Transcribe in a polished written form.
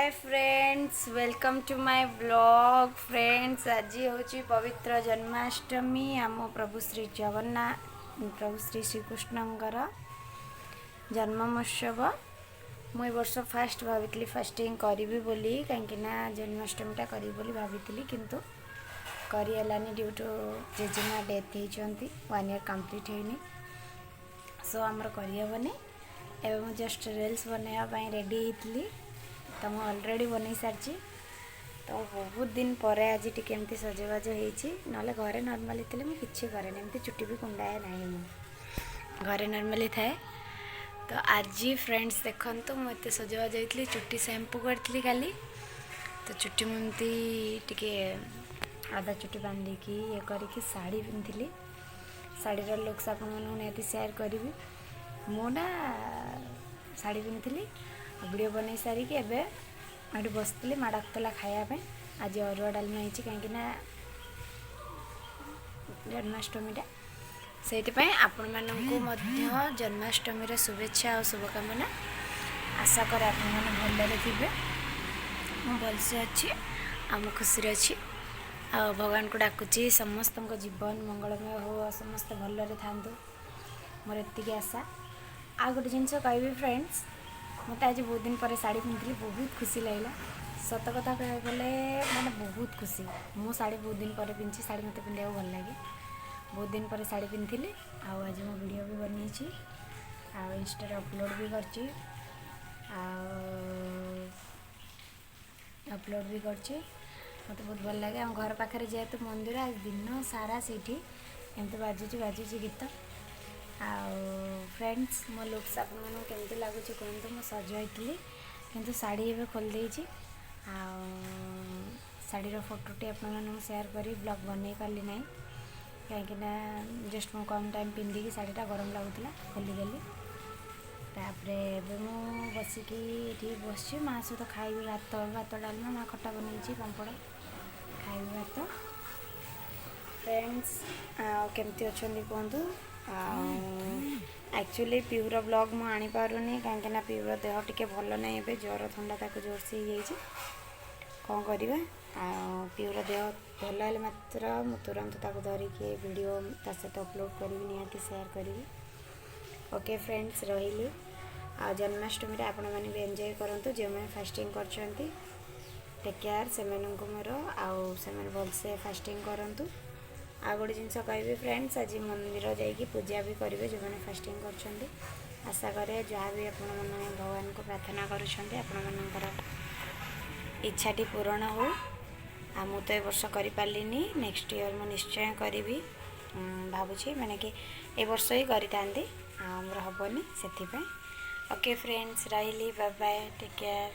Hi friends, welcome to my blog. Friends, आज हूँ पवित्र जन्माष्टमी आम प्रभु श्री जगन्नाथ प्रभु श्री श्रीकृष्णकर जन्म महोत्सव। मुझे वर्ष फास्ट भावी फास्टिंग करी बोली कहीं जन्माष्टमीटा करी बोली भाभी किंतु करेलानी ड्यू टू जेजेमा डेथ होती 1 ईयर कंप्लीट होनी। सो आमर करहबनी। एवं मुझे जस्ट रिल्स बनवाई रेडी होती तो मुझे अलरेडी बनई सारी। तो बहुत दिन पर आज टी सजबाज हो घरे नर्माली थे मुझे किसी कैन एमती चुटी भी कुंडाए ना घरे नर्माली थाए। तो आज फ्रेंड्स देखु मुझे सजबाज होती चुटी शैम्पू करी काली। तो चुटी मुझे टी आधा चुटी बांधिकी ये करके शाढ़ी पिंधि। शाढ़ीर लुक्स आपको सेयार करी। मुना शाढ़ी पिंधि वीडियो बन सारिकी एवं बसती माँ डाकला खायापे। आज अरुआ डालमा हो कहीं जन्माष्टमीटा से आपण मानू जन्माष्टमी शुभेच्छा और शुभकामना। आशा कर भलरे थे भलसे अच्छी आम खुशी अच्छी आ भगवान को डाकुची समस्त जीवन मंगलमय हो समस्त भलरे था मोर एति आशा। आ गोटे जिनस कह फ्रेंड्स मत आज बहुत दिन पर शाढ़ी पिंधि बहुत खुशी लगला। सत कथा कह गले मैंने बहुत खुशी मु शाढ़ी बहुत दिन पर पिंधि। शाढ़ी मत पिंधा भल लगे बहुत दिन पर शाढ़ी पिंधि। आज मो वीडियो भी बनी इंस्टा अपलोड भी कर मत बहुत भल लगे। आम घर पाखे जेहेतु मंदिर आज दिन सारा से एमती बाजुची गीत। फ्रेंड्स मो लुक्स आपमती लगुच कहतु मुझे सजाई किंतु शाढ़ी एवं खोल देती शाढ़ीर फोटोटी आपको सेयार करी ब्लॉग बन पाली ना कहीं जस्ट मु कम टाइम पिंधिकी शाढ़ीटा गरम लगुला खोलीदेली। तापर मु बसिकी बस माँ सहित खाइबी भात डालमा माँ खटा बनई पापड़ खाइबी भात। फ्रेंड्स केमती अच्छा कहतु। एक्चुअली पीहूर ब्लॉग मु आनी पारुनी कहीं पीहूर देह टिके भल ना ज्वर थंडा ताको जोरसे हो कौन करवा। पीहूर देह भल है मात्र मु तुरंत ताको धरिकी वीडियो ता सहित अपलोड करी निहाती शेयर करी। ओके फ्रेंड्स रही आ जन्माष्टमी आपण मैंने भी एंजॉय करूँ जो मैंने फास्टिंग कर टेक केयर से मोर से भलसे फास्टिंग करूँ। आ गोटे जिनस कह फ्रेंड्स आज मंदिर जाकि पूजा भी करेंगे जो मैंने फास्टिंग कर। आशा करे जहाँ भी आप भगवान को प्रार्थना कर इच्छाटी पूरण हो। आ मु तो ए वर्ष कर पार्ली नेक्स्ट ईयर मु निश्चय करी भावुँ मैंने कि ए वर्ष ही करी हमर हेनी से। ओके फ्रेंड्स रही बाय बाय टेक केयर।